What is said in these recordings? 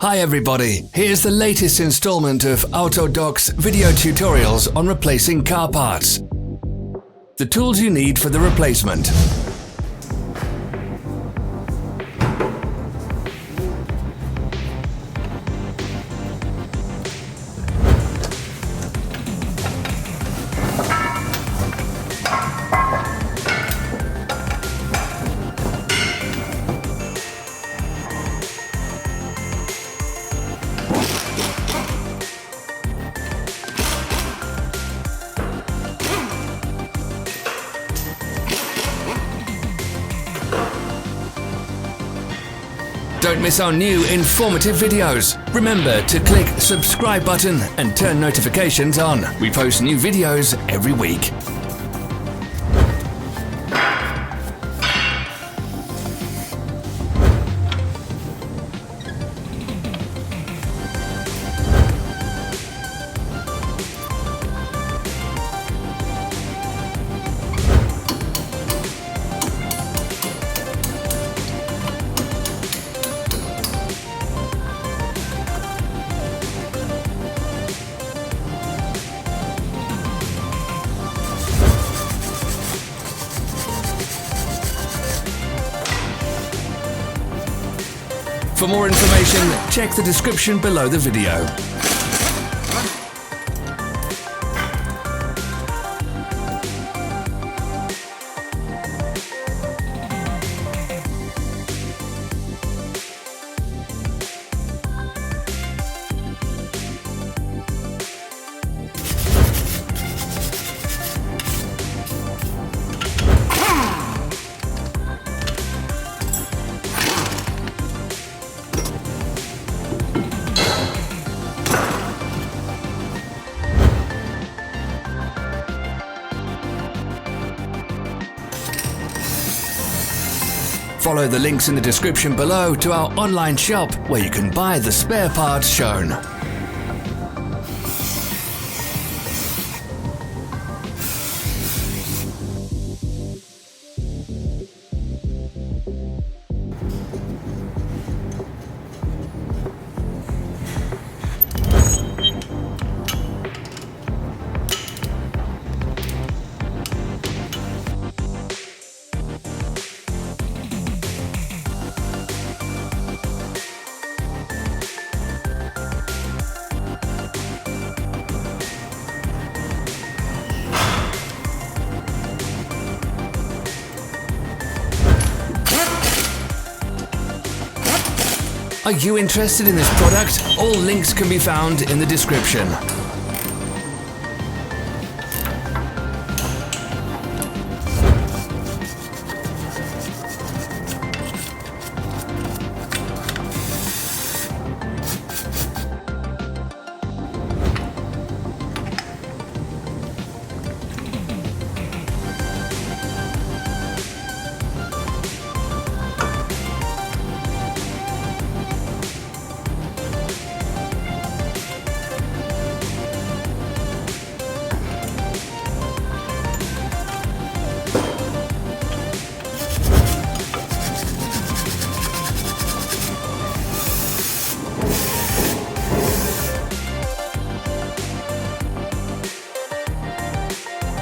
Hi everybody, here's the latest installment of Autodoc's video tutorials on replacing car parts. The tools you need for the replacement. Don't miss our new informative videos. Remember to click subscribe button and turn notifications on. We post new videos every week. For more information, check the description below the video. Follow the links in the description below to our online shop where you can buy the spare parts shown. Are you interested in this product? All links can be found in the description.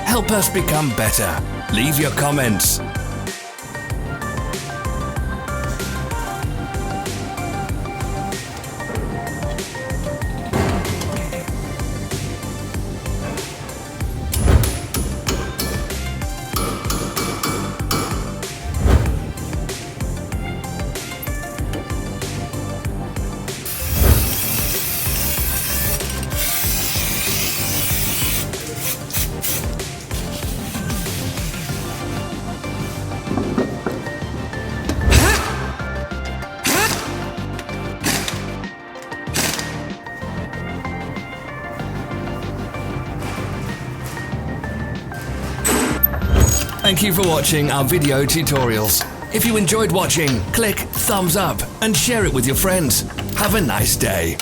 Help us become better. Leave your comments. Thank you for watching our video tutorials. If you enjoyed watching, click thumbs up and share it with your friends. Have a nice day.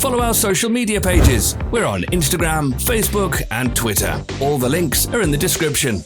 Follow follow our social media pages. We're on Instagram, Facebook and Twitter. All the links are in the description.